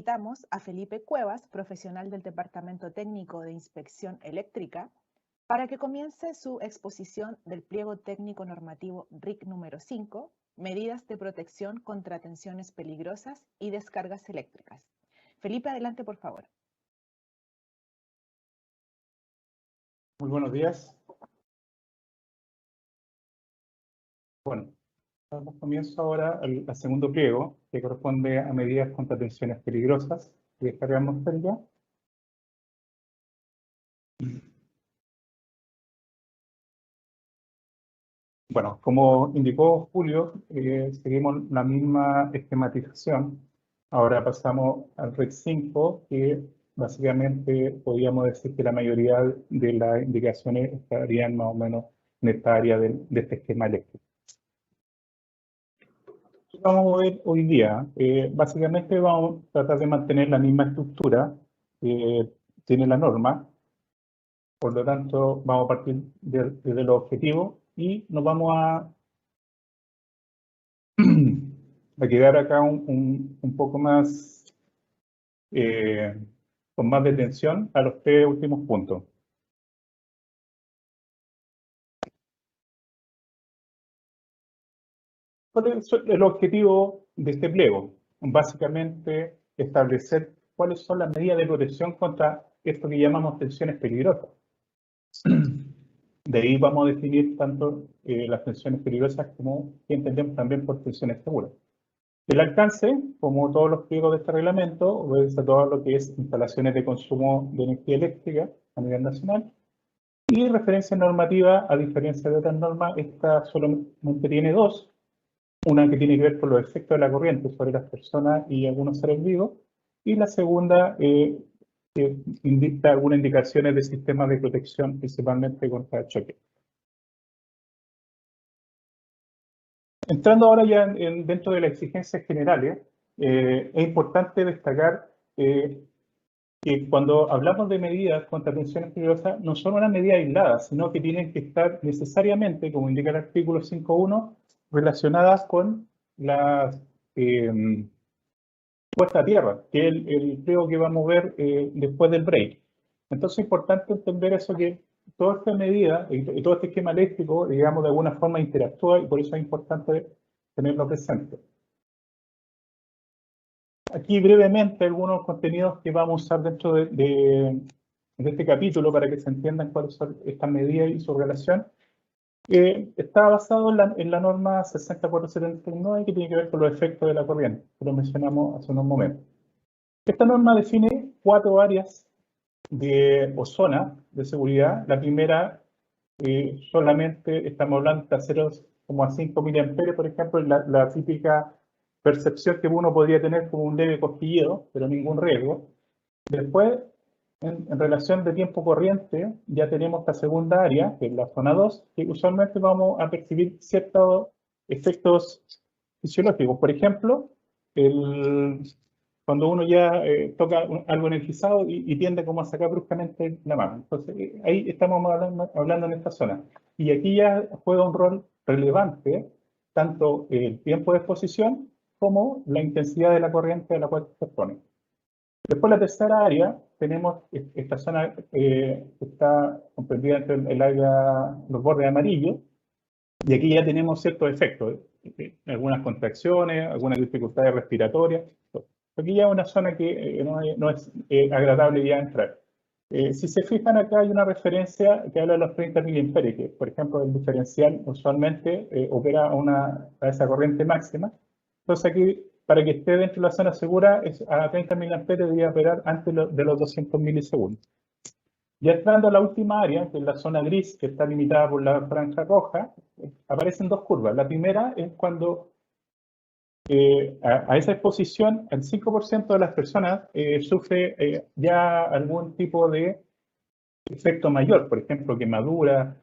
invitamos a Felipe Cuevas, profesional del Departamento Técnico de Inspección Eléctrica, para que comience su exposición del Pliego Técnico Normativo RIC número 5, Medidas de Protección contra Tensiones Peligrosas y Descargas Eléctricas. Felipe, adelante, por favor. Muy buenos días. Bueno, damos comienzo ahora al segundo pliego, que corresponde a medidas contra tensiones peligrosas y descarga atmosférica. Bueno, como indicó Julio, seguimos la misma esquematización. Ahora pasamos al RIC 5, que básicamente podríamos decir que la mayoría de las indicaciones estarían más o menos en esta área de este esquema eléctrico. ¿Qué vamos a ver hoy día? Básicamente vamos a tratar de mantener la misma estructura que tiene la norma. Por lo tanto, vamos a partir desde los objetivos y nos vamos a quedar acá un poco más, con más detención a los tres últimos puntos. ¿Cuál es el objetivo de este pliego? Básicamente, establecer cuáles son las medidas de protección contra esto que llamamos tensiones peligrosas. De ahí vamos a definir tanto las tensiones peligrosas como que entendemos también por tensiones seguras. El alcance, como todos los pliegos de este reglamento, obedece a todo lo que es instalaciones de consumo de energía eléctrica a nivel nacional. Y referencia normativa, a diferencia de otras normas, esta solamente tiene dos. Una que tiene que ver con los efectos de la corriente sobre las personas y algunos seres vivos. Y la segunda indica algunas indicaciones de sistemas de protección, principalmente contra choque. Entrando ahora ya dentro de las exigencias generales, es importante destacar que cuando hablamos de medidas contra tensiones peligrosas, no son una medida aislada, sino que tienen que estar necesariamente, como indica el artículo 5.1, relacionadas con las puesta a tierra, que es el pliego que vamos a ver después del break. Entonces es importante entender eso, que toda esta medida y todo este esquema eléctrico, digamos, de alguna forma interactúa, y por eso es importante tenerlo presente. Aquí brevemente algunos contenidos que vamos a usar dentro de este capítulo para que se entiendan cuáles son estas medidas y su relación. Está basado en la norma 6479, que tiene que ver con los efectos de la corriente, que lo mencionamos hace unos momentos. Esta norma define 4 áreas o zonas de seguridad. La primera, solamente estamos hablando de 0,5 mA, por ejemplo, la típica percepción que uno podría tener como un leve cosquilleo, pero ningún riesgo. Después, en relación de tiempo corriente, ya tenemos esta segunda área, que es la zona 2, que usualmente vamos a percibir ciertos efectos fisiológicos. Por ejemplo, cuando uno ya toca algo energizado y tiende como a sacar bruscamente la mano. Entonces, ahí estamos hablando en esta zona. Y aquí ya juega un rol relevante tanto el tiempo de exposición como la intensidad de la corriente a la cual se expone. Después, la tercera área, tenemos esta zona que está comprendida entre el área, los bordes amarillos, y aquí ya tenemos ciertos efectos, algunas contracciones, algunas dificultades respiratorias. Aquí ya es una zona que no es agradable ya entrar. Si se fijan, acá hay una referencia que habla de los 30 mA, que por ejemplo el diferencial usualmente opera a esa corriente máxima. Entonces aquí, para que esté dentro de la zona segura, a 30 mA debería operar antes de los 200 milisegundos. Ya entrando a la última área, que es la zona gris, que está limitada por la franja roja, aparecen dos curvas. La primera es cuando a esa exposición el 5% de las personas sufre ya algún tipo de efecto mayor, por ejemplo, quemadura,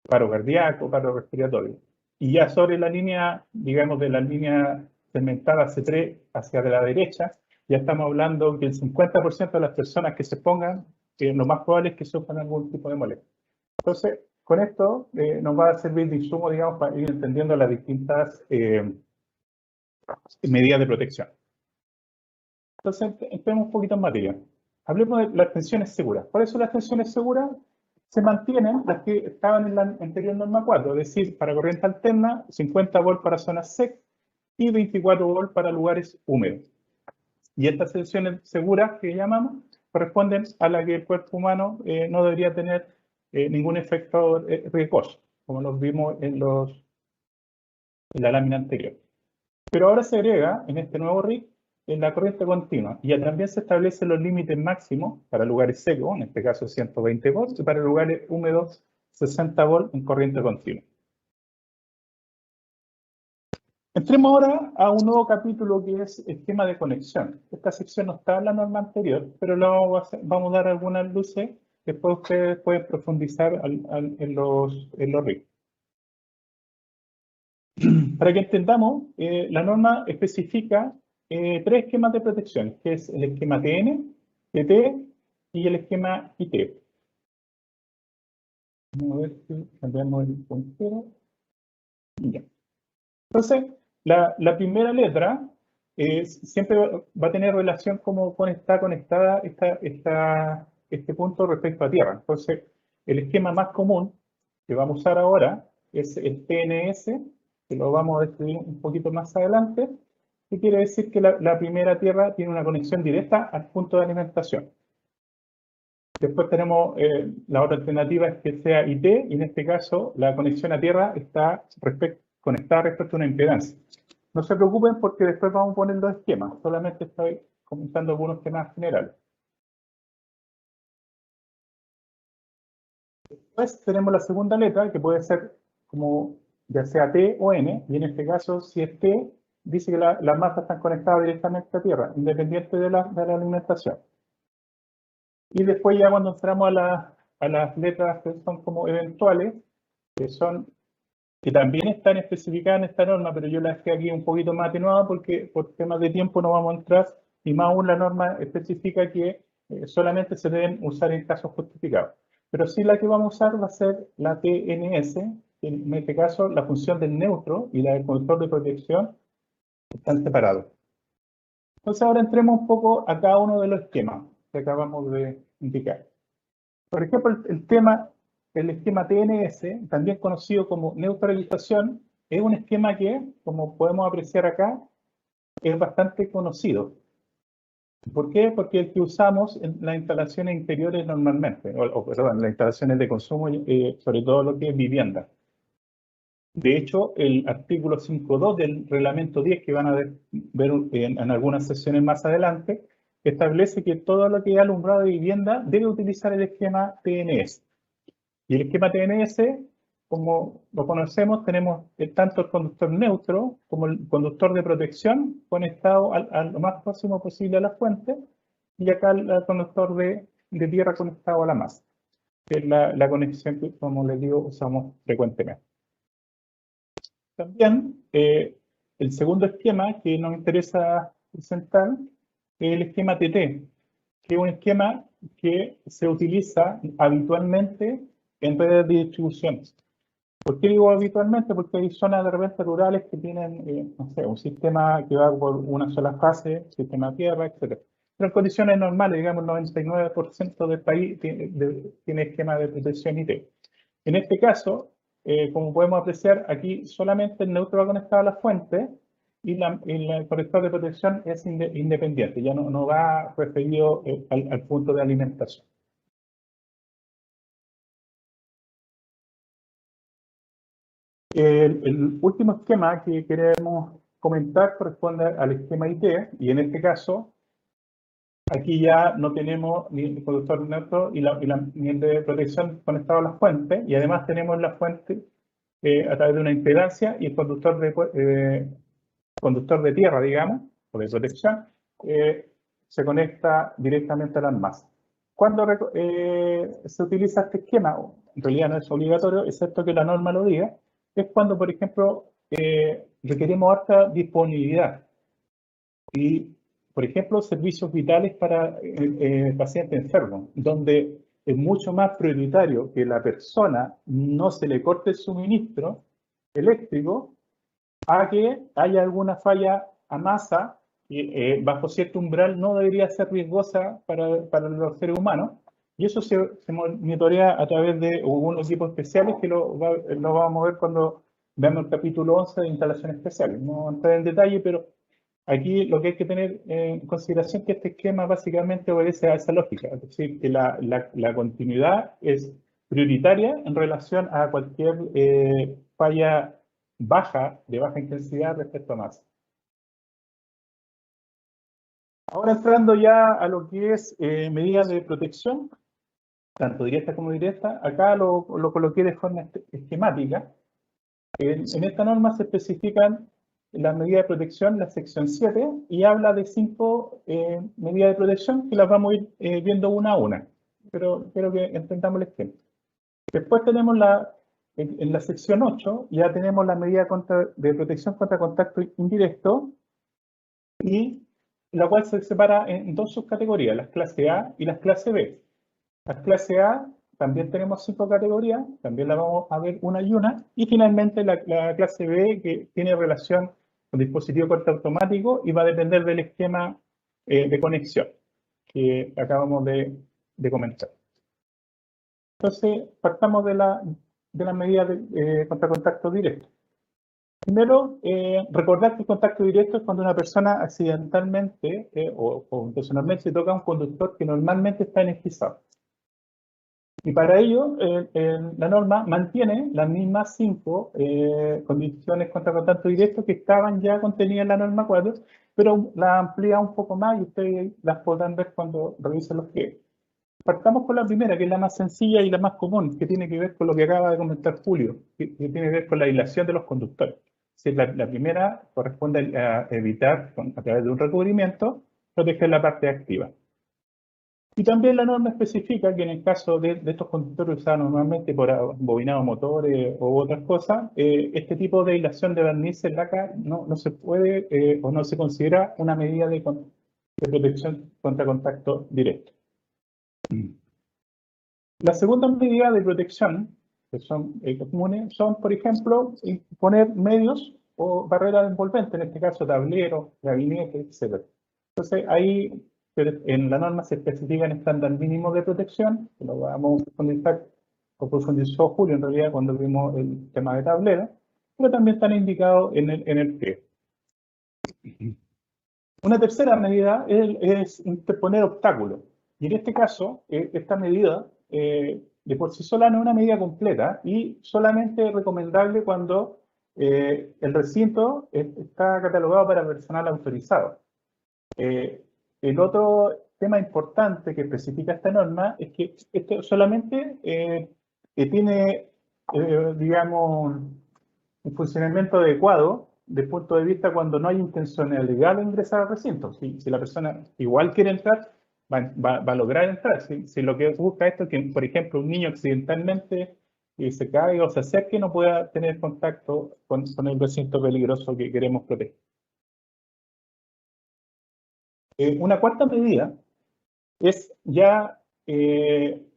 paro cardíaco, paro respiratorio. Y ya sobre la línea, digamos, de la línea segmentada C3 hacia la derecha, ya estamos hablando que el 50% de las personas que se pongan, lo más probable es que sufran algún tipo de molestia. Entonces, con esto nos va a servir de insumo, digamos, para ir entendiendo las distintas medidas de protección. Entonces, entremos un poquito en materia. Hablemos de las tensiones seguras. Por eso las tensiones seguras se mantienen las que estaban en la anterior norma 4, es decir, para corriente alterna, 50 volts para zonas secas y 24 volts para lugares húmedos. Y estas tensiones seguras que llamamos corresponden a la que el cuerpo humano no debería tener ningún efecto riesgoso, como los vimos en la lámina anterior. Pero ahora se agrega en este nuevo RIC en la corriente continua y también se establecen los límites máximos para lugares secos, en este caso 120 volts, y para lugares húmedos 60 volts en corriente continua. Entremos ahora a un nuevo capítulo que es esquema de conexión. Esta sección no está en la norma anterior, pero vamos a dar algunas luces. Después ustedes pueden profundizar en los RIC. Para que entendamos, la norma especifica 3 esquemas de protección, que es el esquema TN, TT y el esquema IT. Vamos a ver si cambiamos el puntero. Ya. Entonces, la primera letra siempre va a tener relación con está conectada este punto respecto a Tierra. Entonces, el esquema más común que vamos a usar ahora es el TNS, que lo vamos a describir un poquito más adelante, que quiere decir que la primera Tierra tiene una conexión directa al punto de alimentación. Después tenemos la otra alternativa es que sea IT, y en este caso la conexión a Tierra está conectada respecto a una impedancia. No se preocupen porque después vamos a poner los esquemas, solamente estoy comentando algunos temas generales. Después tenemos la segunda letra, que puede ser como ya sea T o N, y en este caso, si es T, dice que las masas están conectadas directamente a Tierra, independiente de la alimentación. Y después ya cuando entramos a las letras que son como eventuales, que también están especificadas en esta norma, pero yo las dejé aquí un poquito más atenuadas porque por temas de tiempo no vamos a entrar, y más aún la norma especifica que solamente se deben usar en casos justificados. Pero sí la que vamos a usar va a ser la TNS, que en este caso la función del neutro y la del conductor de protección están separados. Entonces ahora entremos un poco a cada uno de los esquemas que acabamos de indicar. Por ejemplo, el esquema TNS, también conocido como neutralización, es un esquema que, como podemos apreciar acá, es bastante conocido. ¿Por qué? Porque es el que usamos en las instalaciones interiores normalmente, perdón, las instalaciones de consumo, sobre todo lo que es vivienda. De hecho, el artículo 5.2 del reglamento 10, que van a ver en algunas sesiones más adelante, establece que todo lo que es alumbrado de vivienda debe utilizar el esquema TNS. Y el esquema TNS, como lo conocemos, tenemos tanto el conductor neutro como el conductor de protección conectado a lo más próximo posible a la fuente, y acá el conductor de tierra conectado a la masa, que es la conexión que, como les digo, usamos frecuentemente. También el segundo esquema que nos interesa presentar es el esquema TT, que es un esquema que se utiliza habitualmente en redes de distribución. ¿Por qué digo habitualmente? Porque hay zonas de repente rurales que tienen, no sé, un sistema que va por una sola fase, sistema tierra, etc. Pero en condiciones normales, digamos, el 99% del país tiene esquema de protección IT. En este caso, como podemos apreciar, aquí solamente el neutro va conectado a la fuente y el conector de protección es independiente, ya no va referido al punto de alimentación. El último esquema que queremos comentar corresponde al esquema IT, y en este caso, aquí ya no tenemos ni el conductor neutro ni el de protección conectado a la fuente, y además tenemos la fuente a través de una impedancia, y el conductor de tierra, digamos, o de protección, se conecta directamente a las masas. Cuando se utiliza este esquema, en realidad no es obligatorio, excepto que la norma lo diga, es cuando, por ejemplo, requerimos alta disponibilidad y, por ejemplo, servicios vitales para pacientes enfermos, donde es mucho más prioritario que la persona no se le corte el suministro eléctrico a que haya alguna falla a masa bajo cierto umbral no debería ser riesgosa para los seres humanos. Y eso se monitorea a través de unos equipos especiales que lo vamos a ver cuando veamos el capítulo 11 de instalaciones especiales. No voy a entrar en detalle, pero aquí lo que hay que tener en consideración es que este esquema básicamente obedece a esa lógica, es decir, que la continuidad es prioritaria en relación a cualquier falla de baja intensidad respecto a masa. Ahora entrando ya a lo que es medidas de protección, tanto directa como indirecta, acá lo coloqué de forma esquemática. En esta norma se especifican las medidas de protección, la sección 7, y habla de 5 medidas de protección que las vamos a ir viendo una a una, pero espero que entendamos el esquema. Después tenemos en la sección 8, ya tenemos la medida de protección contra contacto indirecto, y la cual se separa en dos subcategorías, las clase A y las clase B. Las clase A también tenemos 5 categorías, también la vamos a ver una y una. Y finalmente la clase B, que tiene relación con dispositivo corte automático y va a depender del esquema de conexión que acabamos de comentar. Entonces, partamos de la medida contra contacto directo. Primero, recordar que el contacto directo es cuando una persona accidentalmente o intencionalmente se toca a un conductor que normalmente está energizado. Y para ello, la norma mantiene las mismas 5 condiciones contra contacto directo que estaban ya contenidas en la norma 4, pero la amplía un poco más y ustedes las podrán ver cuando revisen los pliegos. Partamos con la primera, que es la más sencilla y la más común, que tiene que ver con lo que acaba de comentar Julio, que tiene que ver con la aislación de los conductores. Si la primera corresponde a evitar, a través de un recubrimiento, proteger la parte activa. Y también la norma especifica que en el caso de estos conductores usados normalmente por bobinados motores u otras cosas, este tipo de aislación de barnices laca no se puede o no se considera una medida de protección contra contacto directo. La segunda medida de protección, que son comunes, son, por ejemplo, poner medios o barreras envolventes, en este caso tableros, gabinetes, etc. Entonces, ahí en la norma se especifican estándares mínimos de protección, que lo vamos a profundizar, o profundizó Julio en realidad cuando vimos el tema de tablero, pero también están indicados en el pliego. Una tercera medida es interponer obstáculos. Y en este caso, esta medida de por sí sola no es una medida completa y solamente recomendable cuando el recinto está catalogado para personal autorizado. El otro tema importante que especifica esta norma es que esto solamente tiene, digamos, un funcionamiento adecuado desde el punto de vista cuando no hay intencionalidad legal de ingresar al recinto. Si la persona igual quiere entrar, va a lograr entrar. Si lo que busca esto es que, por ejemplo, un niño accidentalmente se caiga o se acerque, no pueda tener contacto con el recinto peligroso que queremos proteger. Una cuarta medida es ya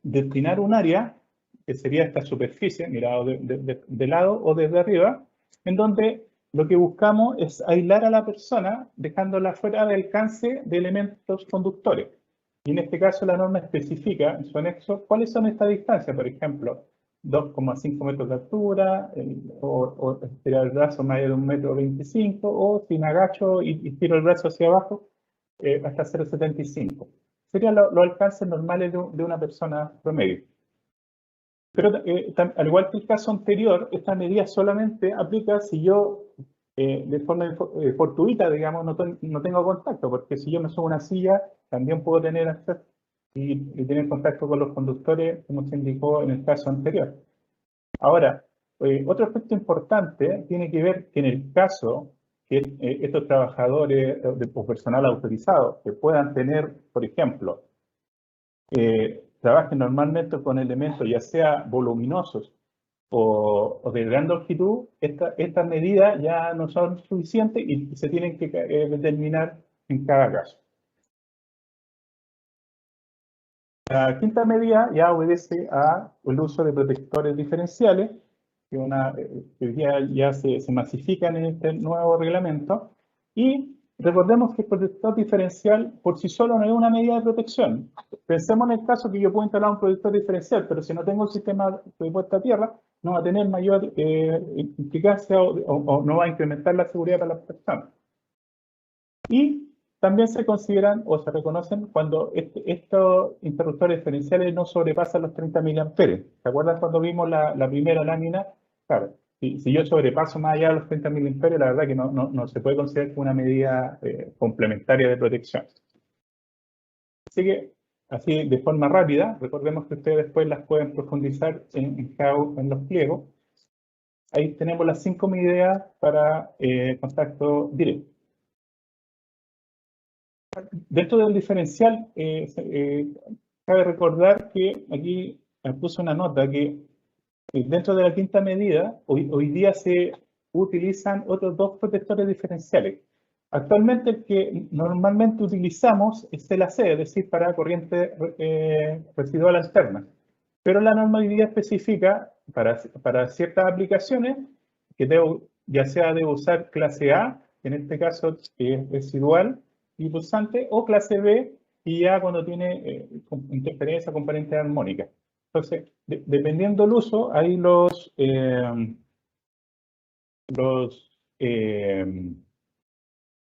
destinar un área, que sería esta superficie, mirado de lado o desde arriba, en donde lo que buscamos es aislar a la persona, dejándola fuera de alcance de elementos conductores. Y en este caso la norma especifica en su anexo cuáles son estas distancias, por ejemplo, 2,5 metros de altura, o estirar el brazo más de 1,25 m, o si me agacho y tiro el brazo hacia abajo, hasta 0,75. Serían los alcances normales de una persona promedio. Pero al igual que el caso anterior, esta medida solamente aplica si yo de forma fortuita, digamos, no tengo contacto, porque si yo me subo a una silla, también puedo tener acceso y tener contacto con los conductores, como se indicó en el caso anterior. Ahora, otro aspecto importante tiene que ver que en el caso que estos trabajadores o personal autorizado que puedan tener, por ejemplo, trabajen normalmente con elementos ya sea voluminosos o de gran longitud, estas medidas ya no son suficientes y se tienen que determinar en cada caso. La quinta medida ya obedece al uso de protectores diferenciales, que ya se masifican en este nuevo reglamento, y recordemos que el protector diferencial por sí solo no es una medida de protección. Pensemos en el caso que yo puedo instalar un protector diferencial, pero si no tengo el sistema de puesta a tierra, no va a tener mayor implicancia o no va a incrementar la seguridad para las personas. Y también se consideran o se reconocen cuando estos interruptores diferenciales no sobrepasan los 30 mA. ¿Se acuerdan cuando vimos la primera lámina? Claro, si yo sobrepaso más allá de los 30 mA, la verdad que no se puede considerar como una medida complementaria de protección. Así que, así de forma rápida, recordemos que ustedes después las pueden profundizar en los pliegos. Ahí tenemos las 5 medidas para contacto directo. Dentro del diferencial, cabe recordar que aquí puse una nota que dentro de la quinta medida, hoy día se utilizan otros dos protectores diferenciales. Actualmente el que normalmente utilizamos es el AC, es decir, para corriente residual alterna. Pero la norma hoy día especifica para ciertas aplicaciones que ya sea debo usar clase A, en este caso es residual y pulsante, o clase B, y ya cuando tiene interferencia componente armónica. Entonces, dependiendo del uso, hay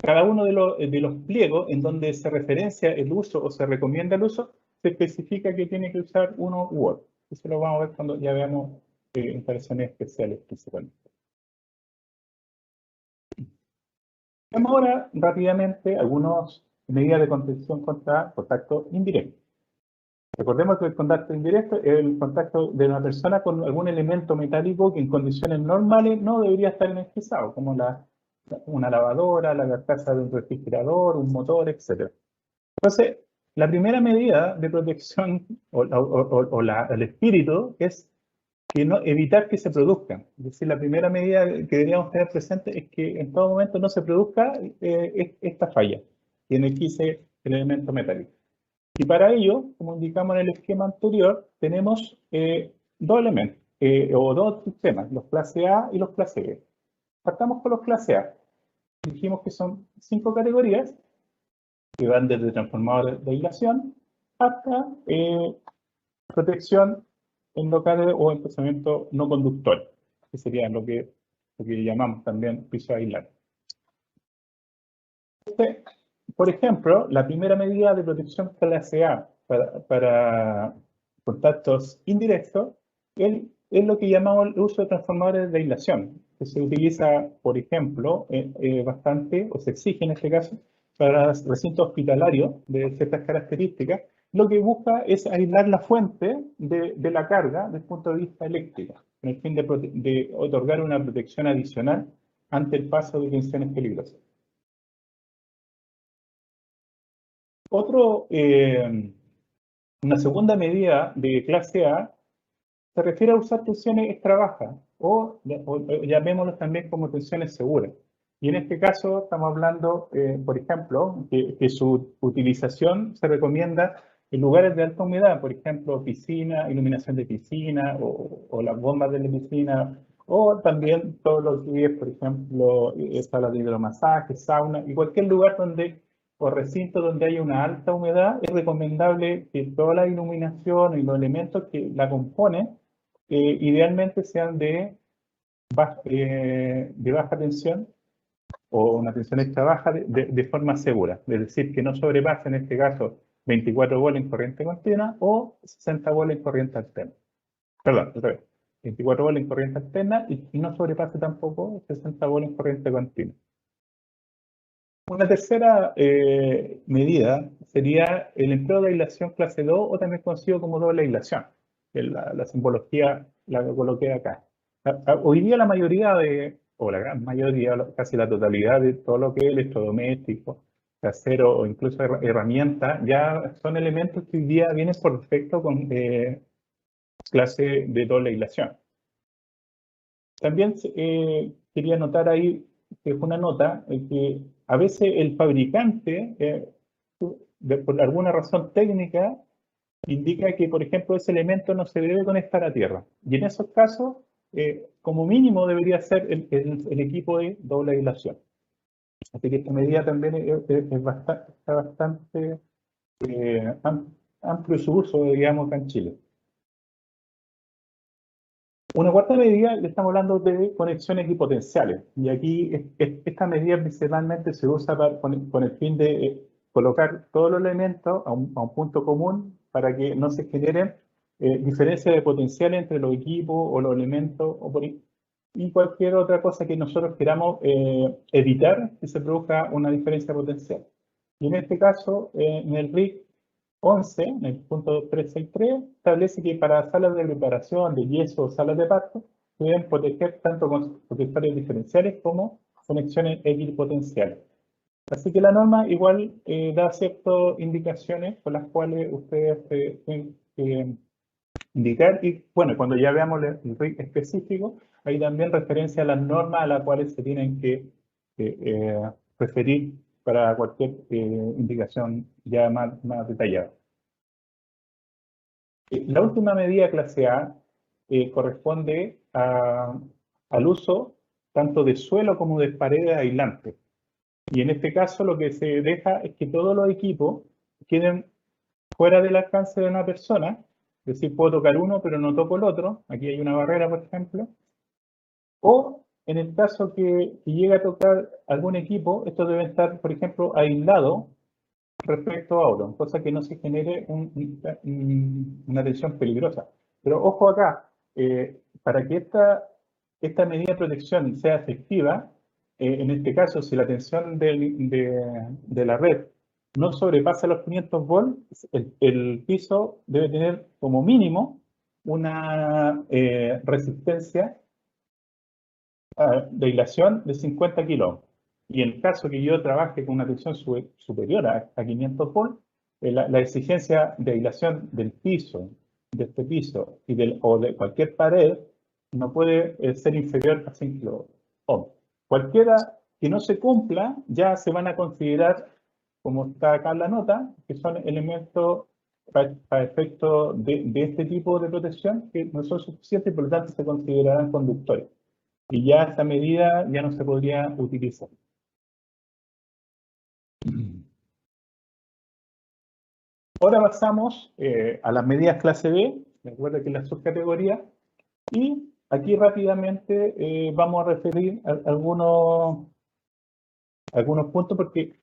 cada uno de los pliegos en donde se referencia el uso o se recomienda el uso, se especifica que tiene que usar uno u otro. Eso lo vamos a ver cuando ya veamos instalaciones especiales principalmente. Veamos ahora rápidamente algunas medidas de contención contra contacto indirecto. Recordemos que el contacto indirecto es el contacto de una persona con algún elemento metálico que en condiciones normales no debería estar energizado, como una lavadora, la carcasa de un refrigerador, un motor, etc. Entonces, la primera medida de protección el espíritu es que evitar que se produzcan. Es decir, la primera medida que deberíamos tener presente es que en todo momento no se produzca esta falla y energice el elemento metálico. Y para ello, como indicamos en el esquema anterior, tenemos dos elementos o dos sistemas, los clase A y los clase B. Partamos con los clase A. Dijimos que son 5 categorías que van desde transformadores de aislación hasta protección en locales o emplazamiento no conductor, que sería lo que llamamos también piso aislante. Por ejemplo, la primera medida de protección clase A para contactos indirectos es lo que llamamos el uso de transformadores de aislación, que se utiliza, por ejemplo, bastante, o se exige en este caso, para recintos hospitalarios de ciertas características. Lo que busca es aislar la fuente de la carga desde el punto de vista eléctrico, con el fin de otorgar una protección adicional ante el paso de tensiones peligrosas. Una segunda medida de clase A se refiere a usar tensiones extra bajas o llamémoslos también como tensiones seguras. Y en este caso estamos hablando, por ejemplo, que su utilización se recomienda en lugares de alta humedad, por ejemplo, piscina, iluminación de piscina o las bombas de la piscina, o también todo lo que es, por ejemplo, salas de hidromasaje, sauna, y cualquier lugar o recinto donde haya una alta humedad, es recomendable que toda la iluminación y los elementos que la componen idealmente sean de baja tensión o una tensión extra baja de forma segura. Es decir, que no sobrepase en este caso 24 volt en corriente continua o 60 volt en corriente alterna. Perdón, otra vez. 24 volt en corriente alterna y no sobrepase tampoco 60 volt en corriente continua. Una tercera medida sería el empleo de aislación clase 2 o también conocido como doble aislación. La simbología la coloqué acá. Hoy día la mayoría o la gran mayoría, casi la totalidad de todo lo que es electrodoméstico, casero o incluso herramientas, ya son elementos que hoy día vienen por defecto con clase de doble aislación. También quería anotar ahí, que es una nota, que a veces el fabricante, por alguna razón técnica, indica que, por ejemplo, ese elemento no se debe conectar a tierra. Y en esos casos, como mínimo, debería ser el equipo de doble aislación. Así que esta medida también está bastante amplio su uso, digamos, acá en Chile. Una cuarta medida, le estamos hablando de conexiones equipotenciales. Y aquí esta medida principalmente se usa con el fin de colocar todos los elementos a un punto común para que no se generen diferencias de potencial entre los equipos o los elementos y cualquier otra cosa que nosotros queramos evitar que se produzca una diferencia potencial. Y en este caso, en el RIC 11, en el punto 363, establece que para salas de preparación de yeso o salas de parto, se deben proteger tanto con protectores diferenciales como conexiones equipotenciales. Así que la norma igual da ciertas indicaciones con las cuales ustedes pueden indicar. Y bueno, cuando ya veamos el RIC específico, hay también referencia a las normas a las cuales se tienen que referir para cualquier indicación ya más detallada. La última medida clase A corresponde al uso tanto de suelo como de paredes aislantes. Y en este caso lo que se deja es que todos los equipos queden fuera del alcance de una persona, es decir, puedo tocar uno pero no toco el otro, aquí hay una barrera por ejemplo, o en el caso que llegue a tocar algún equipo, estos deben estar, por ejemplo, aislados respecto a otro, cosa que no se genere una tensión peligrosa. Pero ojo acá, para que esta medida de protección sea efectiva, en este caso, si la tensión de la red no sobrepasa los 500 volts, el piso debe tener como mínimo una resistencia de aislación de 50 kilos. Y en el caso que yo trabaje con una tensión superior a 500 volts, la exigencia de aislación del piso, de este piso o de cualquier pared no puede ser inferior a 100 kilo ohms. Cualquiera que no se cumpla ya se van a considerar, como está acá en la nota, que son elementos para efecto de este tipo de protección que no son suficientes y por lo tanto se considerarán conductores. Y ya esta medida ya no se podría utilizar. Ahora pasamos a las medidas clase B, recuerda que es la subcategoría, y aquí rápidamente vamos a referir algunos puntos porque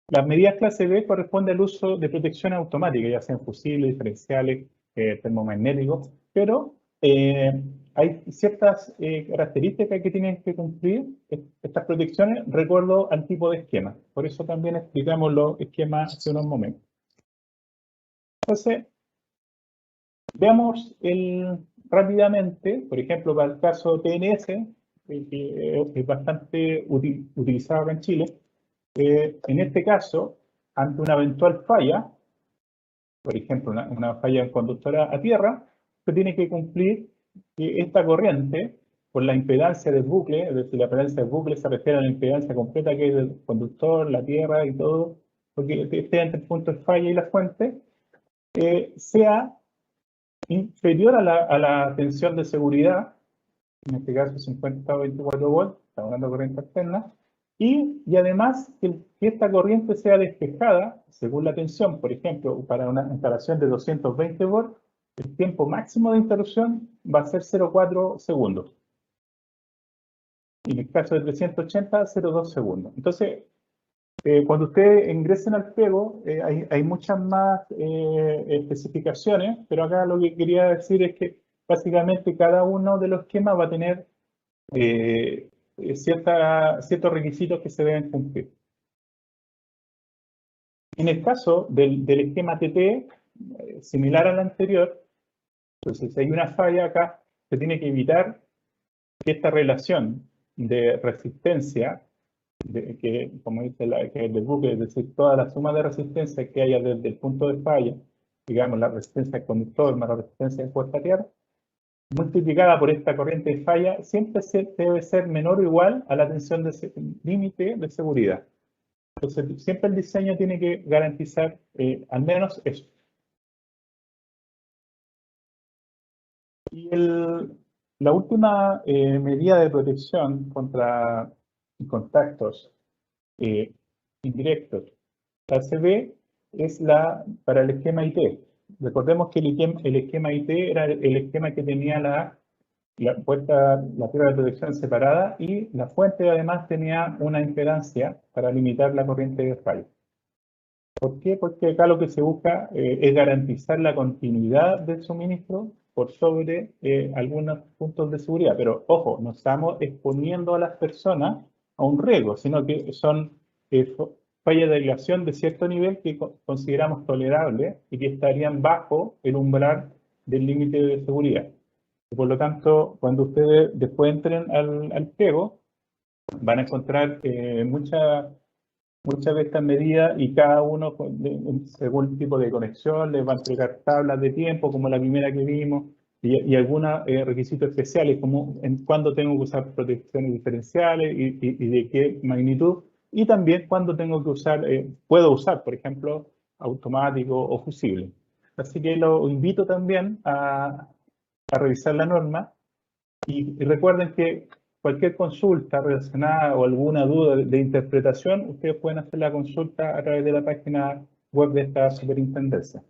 las medidas clase B corresponden al uso de protección automática, ya sean fusibles, diferenciales, termomagnéticos, pero hay ciertas características que tienen que cumplir estas protecciones, recuerdo al tipo de esquema. Por eso también explicamos los esquemas hace unos momentos. Entonces, veamos rápidamente, por ejemplo, para el caso TNS, que es bastante utilizado acá en Chile. En este caso, ante una eventual falla, por ejemplo, una falla conductora a tierra, se tiene que cumplir que esta corriente, por la impedancia del bucle, es decir, la impedancia del bucle se refiere a la impedancia completa que hay del conductor, la tierra y todo, porque esté entre el punto de falla y la fuente, sea inferior a la tensión de seguridad, en este caso 50 o 24 volts, estamos hablando de corriente alterna, y además que esta corriente sea despejada según la tensión. Por ejemplo, para una instalación de 220 volts, el tiempo máximo de interrupción va a ser 0,4 segundos. Y en el caso de 380, 0,2 segundos. Entonces, cuando ustedes ingresen al PEGO, hay muchas más especificaciones, pero acá lo que quería decir es que básicamente cada uno de los esquemas va a tener ciertos requisitos que se deben cumplir. En el caso del esquema TT, similar al anterior, entonces si hay una falla acá, se tiene que evitar que esta relación de resistencia, que como dice que el del bucle, es decir, toda la suma de resistencia que haya desde el punto de falla, digamos la resistencia del conductor más la resistencia de puesta a tierra, multiplicada por esta corriente de falla, siempre debe ser menor o igual a la tensión de límite de seguridad. Entonces, siempre el diseño tiene que garantizar al menos eso. Y la última medida de protección contra contactos indirectos. La CB es para el esquema IT. Recordemos que el esquema IT era el esquema que tenía la prueba de protección separada y la fuente además tenía una impedancia para limitar la corriente de rayo. ¿Por qué? Porque acá lo que se busca es garantizar la continuidad del suministro por sobre algunos puntos de seguridad. Pero ojo, no estamos exponiendo a las personas a un riesgo, sino que son fallas de aislación de cierto nivel que consideramos tolerables y que estarían bajo el umbral del límite de seguridad. Por lo tanto, cuando ustedes después entren al pliego, van a encontrar muchas de estas medidas y cada uno, según el tipo de conexión, les va a entregar tablas de tiempo, como la primera que vimos, y algunos requisitos especiales, como en cuándo tengo que usar protecciones diferenciales y de qué magnitud, y también cuándo tengo que usar, puedo usar, por ejemplo, automático o fusible. Así que lo invito también a revisar la norma y recuerden que cualquier consulta relacionada o alguna duda de interpretación, ustedes pueden hacer la consulta a través de la página web de esta superintendencia.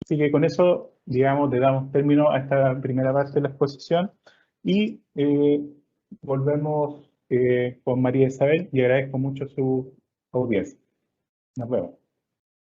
Así que con eso, digamos, le damos término a esta primera parte de la exposición y volvemos con María Isabel y agradezco mucho su audiencia. Nos vemos.